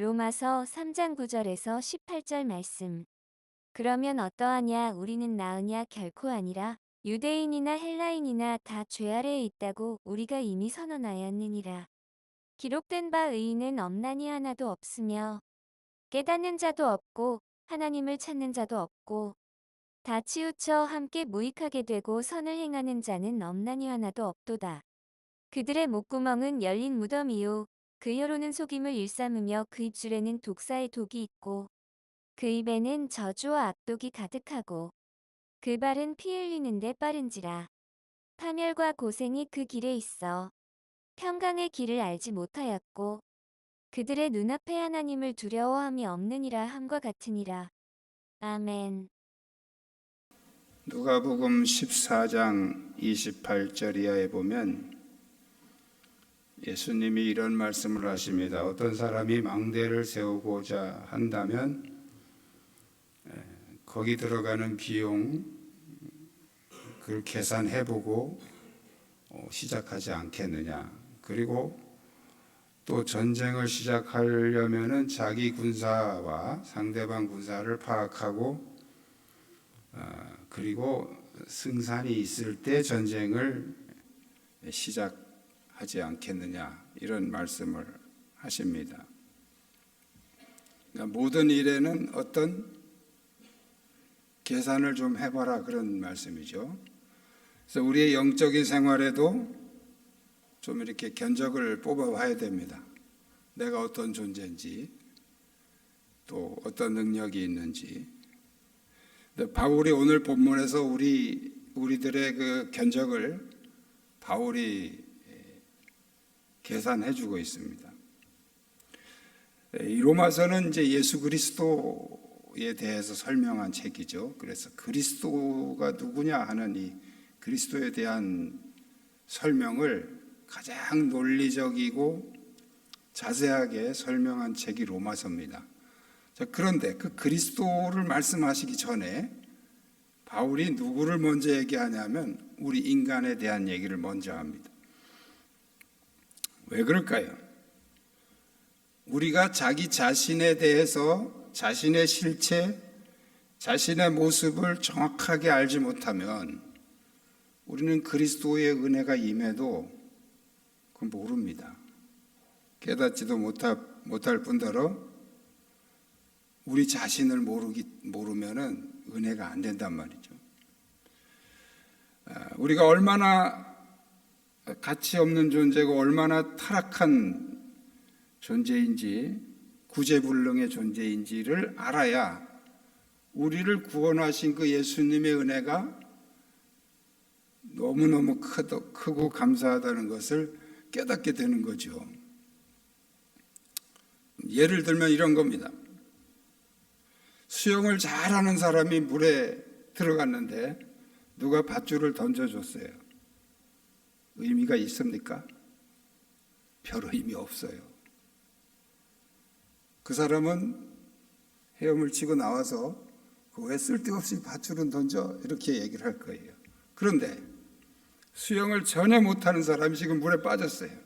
로마서 3장 9절에서 18절 말씀. 그러면 어떠하냐? 우리는 나으냐? 결코 아니라 유대인이나 헬라인이나 다 죄 아래에 있다고 우리가 이미 선언하였느니라. 기록된 바 의인은 없나니 하나도 없으며 깨닫는 자도 없고 하나님을 찾는 자도 없고 다 치우쳐 함께 무익하게 되고 선을 행하는 자는 없나니 하나도 없도다. 그들의 목구멍은 열린 무덤이요 그 혀로는 속임을 일삼으며 그 입술에는 독사의 독이 있고 그 입에는 저주와 악독이 가득하고 그 발은 피 흘리는데 빠른지라. 파멸과 고생이 그 길에 있어 평강의 길을 알지 못하였고 그들의 눈앞에 하나님을 두려워함이 없느니라 함과 같으니라. 아멘. 누가복음 14장 28절 이하에 보면 예수님이 이런 말씀을 하십니다. 어떤 사람이 망대를 세우고자 한다면 거기 들어가는 비용 그걸 계산해보고 시작하지 않겠느냐. 그리고 또 전쟁을 시작하려면은 자기 군사와 상대방 군사를 파악하고 그리고 승산이 있을 때 전쟁을 시작하지 않겠느냐, 이런 말씀을 하십니다. 그러니까 모든 일에는 어떤 계산을 좀 해봐라, 그런 말씀이죠. 그래서 우리의 영적인 생활에도 좀 이렇게 견적을 뽑아봐야 됩니다. 내가 어떤 존재인지, 또 어떤 능력이 있는지. 바울이 오늘 본문에서 우리들의 그 견적을 바울이 계산해주고 있습니다. 이 로마서는 이제 예수 그리스도에 대해서 설명한 책이죠. 그래서 그리스도가 누구냐 하는 이 그리스도에 대한 설명을 가장 논리적이고 자세하게 설명한 책이 로마서입니다. 자, 그런데 그 그리스도를 말씀하시기 전에 바울이 누구를 먼저 얘기하냐면 우리 인간에 대한 얘기를 먼저 합니다. 왜 그럴까요? 우리가 자기 자신에 대해서 자신의 실체, 자신의 모습을 정확하게 알지 못하면 우리는 그리스도의 은혜가 임해도 그건 모릅니다. 깨닫지도 못할 뿐더러 우리 자신을 모르면은 은혜가 안 된단 말이죠. 우리가 얼마나 가치 없는 존재고 얼마나 타락한 존재인지, 구제불능의 존재인지를 알아야 우리를 구원하신 그 예수님의 은혜가 너무너무 크고 감사하다는 것을 깨닫게 되는 거죠. 예를 들면 이런 겁니다. 수영을 잘하는 사람이 물에 들어갔는데 누가 밧줄을 던져줬어요. 의미가 있습니까? 별 의미 없어요. 그 사람은 헤엄을 치고 나와서 왜 쓸데없이 밧줄은 던져? 이렇게 얘기를 할 거예요. 그런데 수영을 전혀 못하는 사람이 지금 물에 빠졌어요.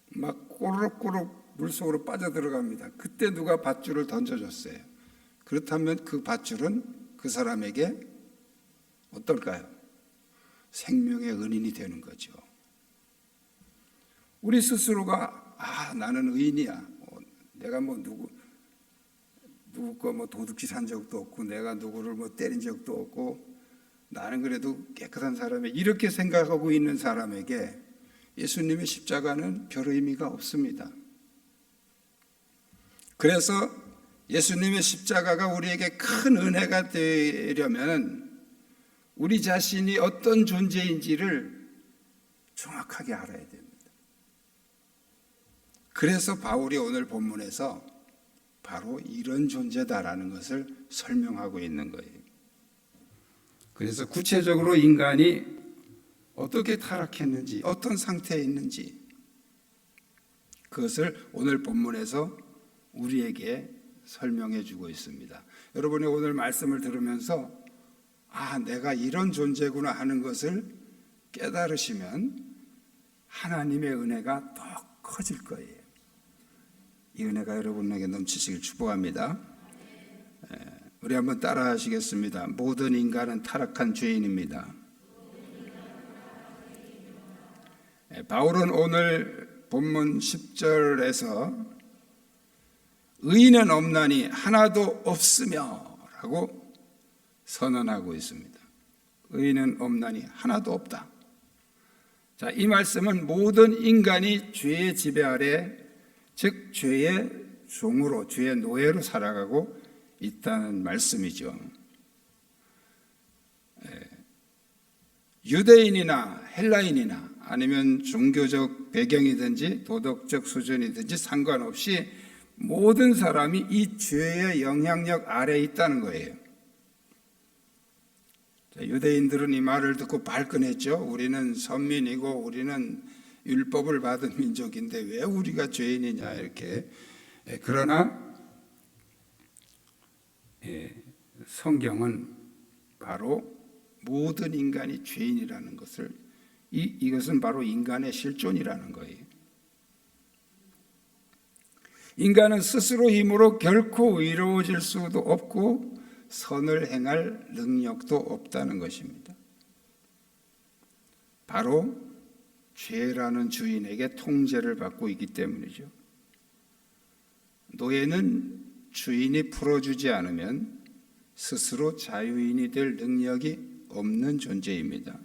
막 꼬르륵꼬르륵 물속으로 빠져들어갑니다. 그때 누가 밧줄을 던져줬어요. 그렇다면 그 밧줄은 그 사람에게 어떨까요? 생명의 은인이 되는 거죠. 우리 스스로가 나는 의인이야. 내가 누구 거 도둑질 산 적도 없고 내가 누구를 때린 적도 없고 나는 그래도 깨끗한 사람이야. 이렇게 생각하고 있는 사람에게 예수님의 십자가는 별 의미가 없습니다. 그래서 예수님의 십자가가 우리에게 큰 은혜가 되려면 우리 자신이 어떤 존재인지를 정확하게 알아야 됩니다. 그래서 바울이 오늘 본문에서 바로 이런 존재다라는 것을 설명하고 있는 거예요. 그래서 구체적으로 인간이 어떻게 타락했는지, 어떤 상태에 있는지 그것을 오늘 본문에서 우리에게 설명해 주고 있습니다. 여러분이 오늘 말씀을 들으면서 내가 이런 존재구나 하는 것을 깨달으시면 하나님의 은혜가 더 커질 거예요. 이 은혜가 여러분에게 넘치시길 축복합니다. 우리 한번 따라 하시겠습니다. 모든 인간은 타락한 죄인입니다. 바울은 오늘 본문 10절에서 의인은 없나니 하나도 없으며 라고 선언하고 있습니다. 의인은 없나니 하나도 없다. 자, 이 말씀은 모든 인간이 죄의 지배 아래, 즉 죄의 종으로, 죄의 노예로 살아가고 있다는 말씀이죠. 유대인이나 헬라인이나 아니면 종교적 배경이든지 도덕적 수준이든지 상관없이 모든 사람이 이 죄의 영향력 아래에 있다는 거예요. 유대인들은 이 말을 듣고 발끈했죠. 우리는 선민이고 우리는 율법을 받은 민족인데 왜 우리가 죄인이냐 이렇게. 그러나 성경은 바로 모든 인간이 죄인이라는 것을, 이것은 바로 인간의 실존이라는 거예요. 인간은 스스로 힘으로 결코 의로워질 수도 없고 선을 행할 능력도 없다는 것입니다. 바로 죄라는 주인에게 통제를 받고 있기 때문이죠. 노예는 주인이 풀어주지 않으면 스스로 자유인이 될 능력이 없는 존재입니다.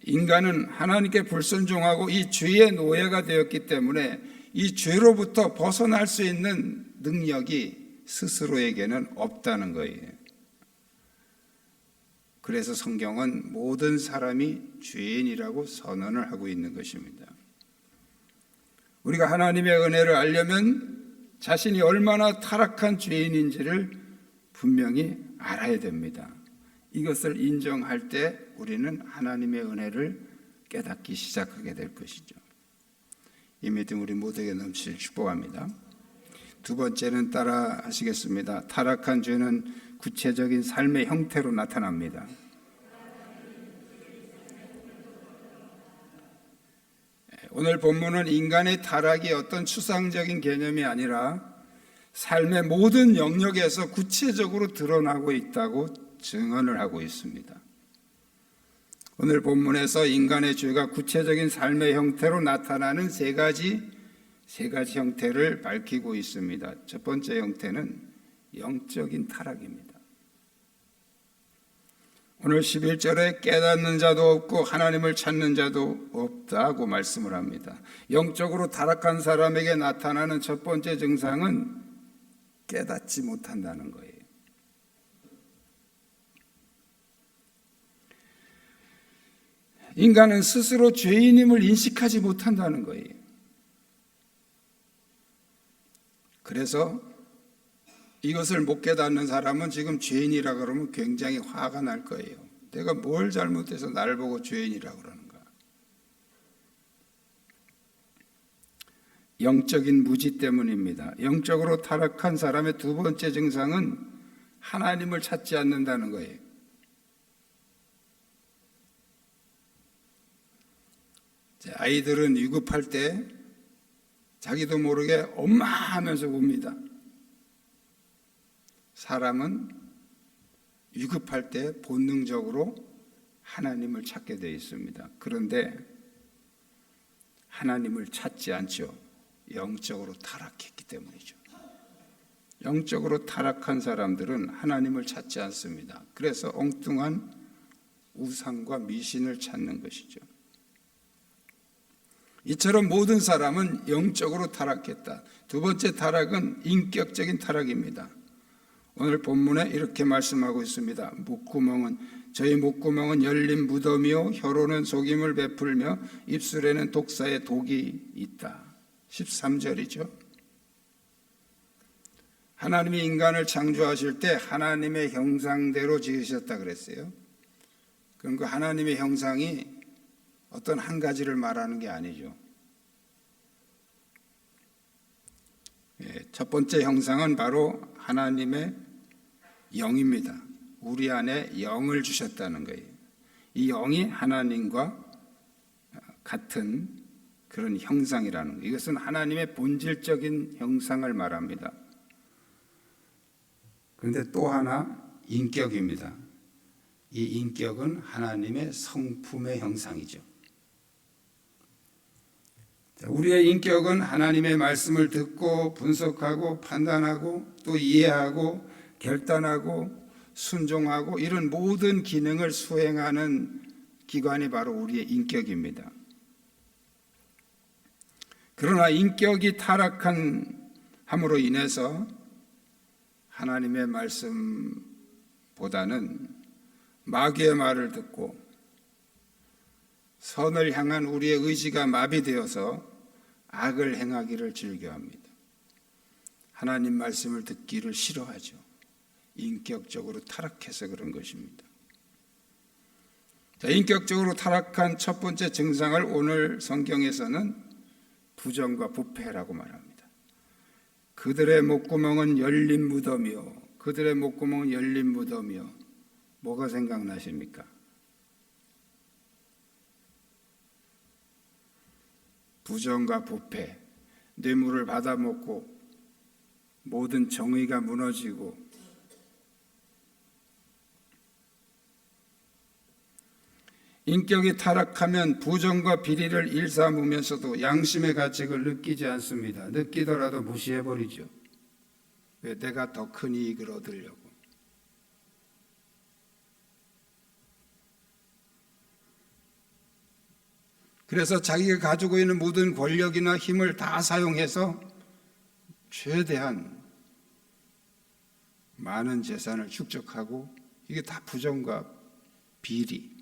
인간은 하나님께 불순종하고 이 죄의 노예가 되었기 때문에 이 죄로부터 벗어날 수 있는 능력이 스스로에게는 없다는 거예요. 그래서 성경은 모든 사람이 죄인이라고 선언을 하고 있는 것입니다. 우리가 하나님의 은혜를 알려면 자신이 얼마나 타락한 죄인인지를 분명히 알아야 됩니다. 이것을 인정할 때 우리는 하나님의 은혜를 깨닫기 시작하게 될 것이죠. 이 믿음 우리 모두에게 넘치길 축복합니다. 두 번째는 따라 하시겠습니다. 타락한 죄는 구체적인 삶의 형태로 나타납니다. 오늘 본문은 인간의 타락이 어떤 추상적인 개념이 아니라 삶의 모든 영역에서 구체적으로 드러나고 있다고 증언을 하고 있습니다. 오늘 본문에서 인간의 죄가 구체적인 삶의 형태로 나타나는 세 가지 형태를 밝히고 있습니다. 첫 번째 형태는 영적인 타락입니다. 오늘 11절에 깨닫는 자도 없고 하나님을 찾는 자도 없다고 말씀을 합니다. 영적으로 타락한 사람에게 나타나는 첫 번째 증상은 깨닫지 못한다는 거예요. 인간은 스스로 죄인임을 인식하지 못한다는 거예요. 그래서 이것을 못 깨닫는 사람은 지금 죄인이라 그러면 굉장히 화가 날 거예요. 내가 뭘 잘못해서 나를 보고 죄인이라 그러는가. 영적인 무지 때문입니다. 영적으로 타락한 사람의 두 번째 증상은 하나님을 찾지 않는다는 거예요. 아이들은 위급할 때 자기도 모르게 엄마 하면서 웁니다. 사람은 위급할 때 본능적으로 하나님을 찾게 되어 있습니다. 그런데 하나님을 찾지 않죠. 영적으로 타락했기 때문이죠. 영적으로 타락한 사람들은 하나님을 찾지 않습니다. 그래서 엉뚱한 우상과 미신을 찾는 것이죠. 이처럼 모든 사람은 영적으로 타락했다. 두 번째 타락은 인격적인 타락입니다. 오늘 본문에 이렇게 말씀하고 있습니다. 저희 목구멍은 열린 무덤이요 혀로는 속임을 베풀며 입술에는 독사의 독이 있다. 13절이죠. 하나님이 인간을 창조하실 때 하나님의 형상대로 지으셨다 그랬어요. 그럼 그 하나님의 형상이 어떤 한 가지를 말하는 게 아니죠. 첫 번째 형상은 바로 하나님의 영입니다. 우리 안에 영을 주셨다는 거예요. 이 영이 하나님과 같은 그런 형상이라는 것. 이것은 하나님의 본질적인 형상을 말합니다. 그런데 또 하나 인격입니다. 이 인격은 하나님의 성품의 형상이죠. 우리의 인격은 하나님의 말씀을 듣고 분석하고 판단하고 또 이해하고 결단하고 순종하고 이런 모든 기능을 수행하는 기관이 바로 우리의 인격입니다. 그러나 인격이 타락함으로 인해서 하나님의 말씀보다는 마귀의 말을 듣고 선을 향한 우리의 의지가 마비되어서 악을 행하기를 즐겨합니다. 하나님 말씀을 듣기를 싫어하죠. 인격적으로 타락해서 그런 것입니다. 자, 인격적으로 타락한 첫 번째 증상을 오늘 성경에서는 부정과 부패라고 말합니다. 그들의 목구멍은 열린 무덤이요. 그들의 목구멍은 열린 무덤이요. 뭐가 생각나십니까? 부정과 부패, 뇌물을 받아먹고 모든 정의가 무너지고 인격이 타락하면 부정과 비리를 일삼으면서도 양심의 가책을 느끼지 않습니다. 느끼더라도 무시해버리죠. 왜? 내가 더 큰 이익을 얻으려고. 그래서 자기가 가지고 있는 모든 권력이나 힘을 다 사용해서 최대한 많은 재산을 축적하고 이게 다 부정과 비리,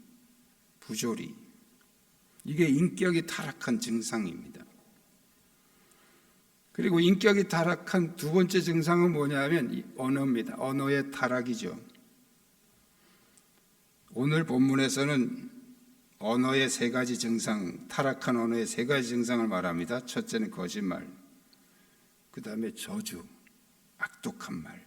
부조리, 이게 인격이 타락한 증상입니다. 그리고 인격이 타락한 두 번째 증상은 뭐냐면 언어입니다. 언어의 타락이죠. 오늘 본문에서는 언어의 세 가지 증상, 타락한 언어의 세 가지 증상을 말합니다. 첫째는 거짓말, 그 다음에 저주, 악독한 말.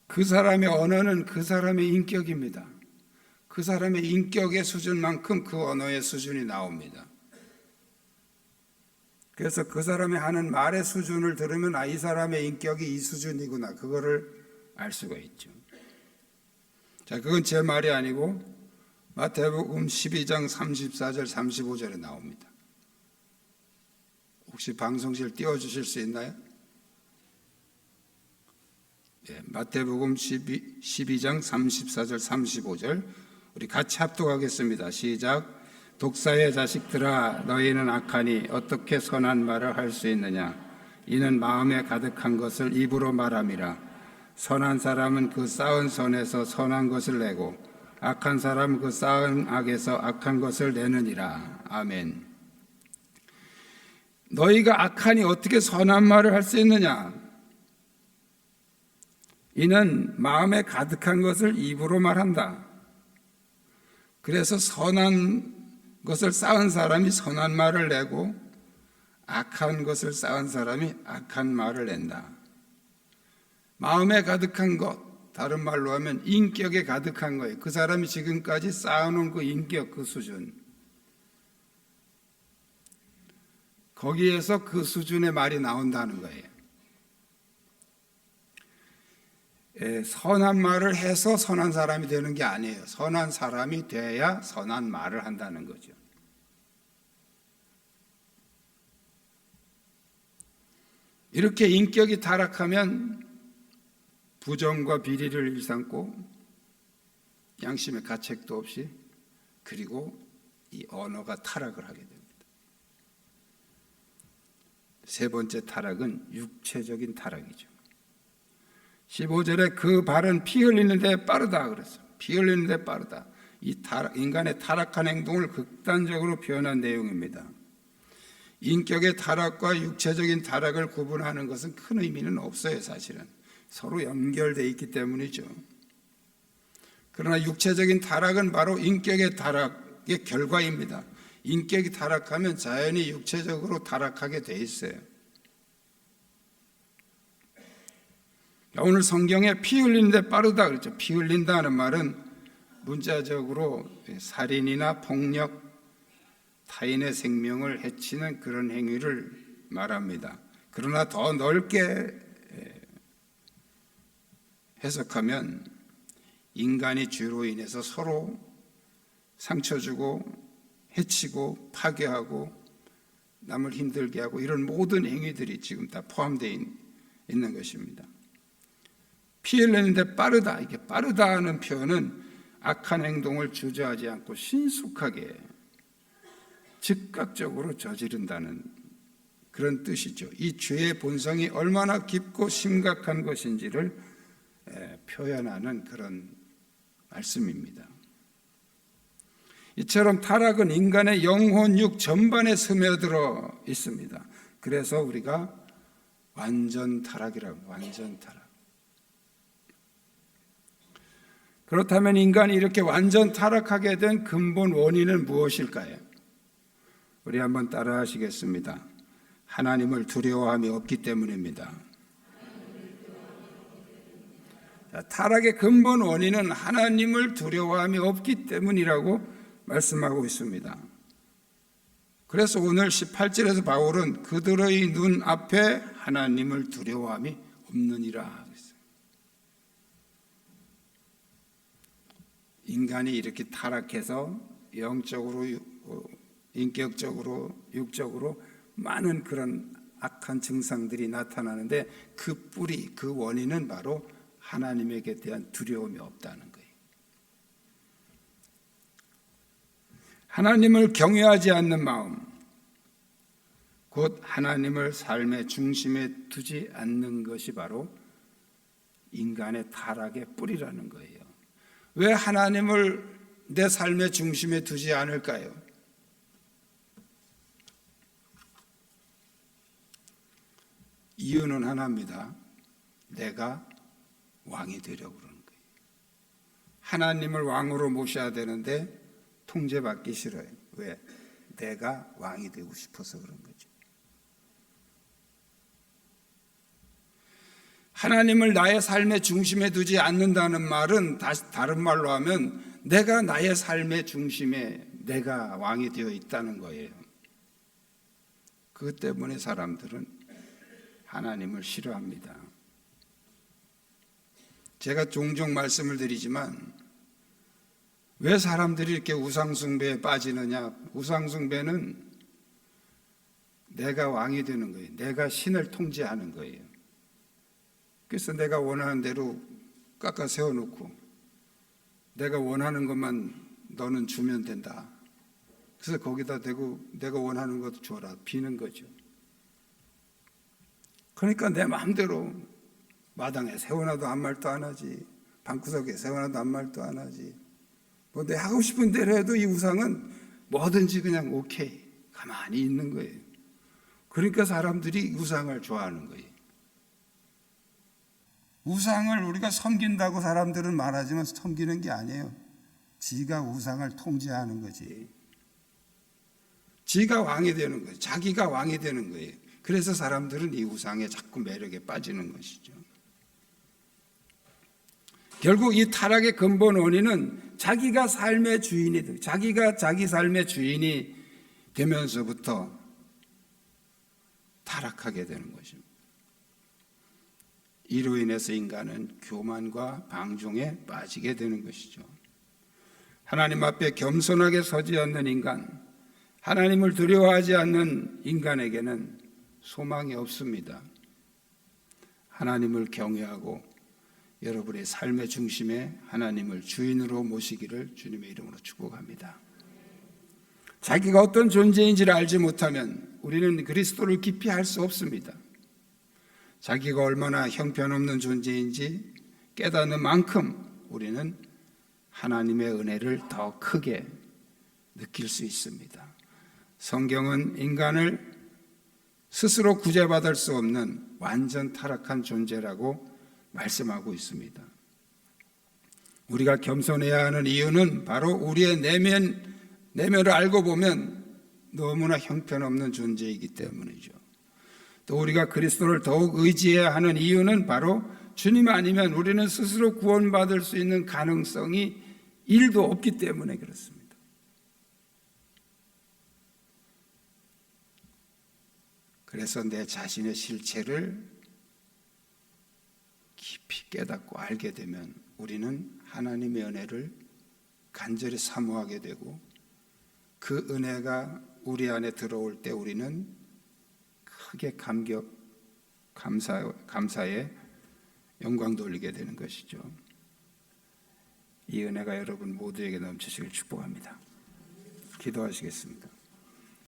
그 사람의 언어는 그 사람의 인격입니다. 그 사람의 인격의 수준만큼 그 언어의 수준이 나옵니다. 그래서 그 사람이 하는 말의 수준을 들으면 이 사람의 인격이 이 수준이구나, 그거를 알 수가 있죠. 자, 그건 제 말이 아니고 마태복음 12장 34절 35절에 나옵니다. 혹시 방송실 띄워주실 수 있나요? 예, 마태복음 12장 34절 35절 우리 같이 합독하겠습니다. 시작. 독사의 자식들아, 너희는 악하니 어떻게 선한 말을 할 수 있느냐? 이는 마음에 가득한 것을 입으로 말함이라. 선한 사람은 그 쌓은 선에서 선한 것을 내고 악한 사람은 그 쌓은 악에서 악한 것을 내느니라. 아멘. 너희가 악하니 어떻게 선한 말을 할 수 있느냐? 이는 마음에 가득한 것을 입으로 말한다. 그래서 선한 것을 쌓은 사람이 선한 말을 내고 악한 것을 쌓은 사람이 악한 말을 낸다. 마음에 가득한 것, 다른 말로 하면 인격에 가득한 거예요. 그 사람이 지금까지 쌓아놓은 그 인격, 그 수준, 거기에서 그 수준의 말이 나온다는 거예요. 선한 말을 해서 선한 사람이 되는 게 아니에요. 선한 사람이 돼야 선한 말을 한다는 거죠. 이렇게 인격이 타락하면 부정과 비리를 일삼고 양심의 가책도 없이, 그리고 이 언어가 타락을 하게 됩니다. 세 번째 타락은 육체적인 타락이죠. 15절에 그 발은 피 흘리는 데 빠르다 그랬어요. 피 흘리는 데 빠르다. 이 인간의 타락한 행동을 극단적으로 표현한 내용입니다. 인격의 타락과 육체적인 타락을 구분하는 것은 큰 의미는 없어요. 사실은 서로 연결되어 있기 때문이죠. 그러나 육체적인 타락은 바로 인격의 타락의 결과입니다. 인격이 타락하면 자연히 육체적으로 타락하게 돼 있어요. 오늘 성경에 피 흘리는데 빠르다 그랬죠. 피 흘린다는 말은 문자적으로 살인이나 폭력, 타인의 생명을 해치는 그런 행위를 말합니다. 그러나 더 넓게 해석하면 인간이 죄로 인해서 서로 상처 주고 해치고 파괴하고 남을 힘들게 하고 이런 모든 행위들이 지금 다 포함되어 있는 것입니다. 피해를 내는데 빠르다, 이게 빠르다 하는 표현은 악한 행동을 주저하지 않고 신속하게 즉각적으로 저지른다는 그런 뜻이죠. 이 죄의 본성이 얼마나 깊고 심각한 것인지를 표현하는 그런 말씀입니다. 이처럼 타락은 인간의 영혼, 육 전반에 스며들어 있습니다. 그래서 우리가 완전 타락이라고, 완전 타락. 그렇다면 인간이 이렇게 완전 타락하게 된 근본 원인은 무엇일까요? 우리 한번 따라 하시겠습니다. 하나님을 두려워함이 없기 때문입니다. 자, 타락의 근본 원인은 하나님을 두려워함이 없기 때문이라고 말씀하고 있습니다. 그래서 오늘 18절에서 바울은 그들의 눈 앞에 하나님을 두려워함이 없느니라. 인간이 이렇게 타락해서 영적으로, 인격적으로, 육적으로 많은 그런 악한 증상들이 나타나는데 그 뿌리, 그 원인은 바로 하나님에게 대한 두려움이 없다는 거예요. 하나님을 경외하지 않는 마음, 곧 하나님을 삶의 중심에 두지 않는 것이 바로 인간의 타락의 뿌리라는 거예요. 왜 하나님을 내 삶의 중심에 두지 않을까요? 이유는 하나입니다. 내가 왕이 되려고 그러는 거예요. 하나님을 왕으로 모셔야 되는데 통제받기 싫어요. 왜? 내가 왕이 되고 싶어서 그런 거죠. 하나님을 나의 삶의 중심에 두지 않는다는 말은 다른 말로 하면 내가 나의 삶의 중심에 내가 왕이 되어 있다는 거예요. 그것 때문에 사람들은 하나님을 싫어합니다. 제가 종종 말씀을 드리지만 왜 사람들이 이렇게 우상숭배에 빠지느냐? 우상숭배는 내가 왕이 되는 거예요. 내가 신을 통제하는 거예요. 그래서 내가 원하는 대로 깎아 세워놓고 내가 원하는 것만 너는 주면 된다. 그래서 거기다 대고 내가 원하는 것 줘라. 비는 거죠. 그러니까 내 마음대로 마당에 세워놔도 아무 말도 안 하지. 방구석에 세워놔도 아무 말도 안 하지. 뭐 내 하고 싶은 대로 해도 이 우상은 뭐든지 그냥 오케이. 가만히 있는 거예요. 그러니까 사람들이 우상을 좋아하는 거예요. 우상을 우리가 섬긴다고 사람들은 말하지만 섬기는 게 아니에요. 지가 우상을 통제하는 거지. 지가 왕이 되는 거예요. 자기가 왕이 되는 거예요. 그래서 사람들은 이 우상에 자꾸 매력에 빠지는 것이죠. 결국 이 타락의 근본 원인은 자기가 삶의 주인이, 자기가 자기 삶의 주인이 되면서부터 타락하게 되는 것입니다. 이로 인해서 인간은 교만과 방종에 빠지게 되는 것이죠. 하나님 앞에 겸손하게 서지 않는 인간, 하나님을 두려워하지 않는 인간에게는 소망이 없습니다. 하나님을 경외하고 여러분의 삶의 중심에 하나님을 주인으로 모시기를 주님의 이름으로 축복합니다. 자기가 어떤 존재인지를 알지 못하면 우리는 그리스도를 깊이 알 수 없습니다. 자기가 얼마나 형편없는 존재인지 깨닫는 만큼 우리는 하나님의 은혜를 더 크게 느낄 수 있습니다. 성경은 인간을 스스로 구제받을 수 없는 완전 타락한 존재라고 말씀하고 있습니다. 우리가 겸손해야 하는 이유는 바로 우리의 내면을 알고 보면 너무나 형편없는 존재이기 때문이죠. 또 우리가 그리스도를 더욱 의지해야 하는 이유는 바로 주님 아니면 우리는 스스로 구원받을 수 있는 가능성이 1도 없기 때문에 그렇습니다. 그래서 내 자신의 실체를 깊이 깨닫고 알게 되면 우리는 하나님의 은혜를 간절히 사모하게 되고 그 은혜가 우리 안에 들어올 때 우리는 크게 감사에 영광 돌리게 되는 것이죠. 이 은혜가 여러분 모두에게 넘치시길 축복합니다. 기도하시겠습니다.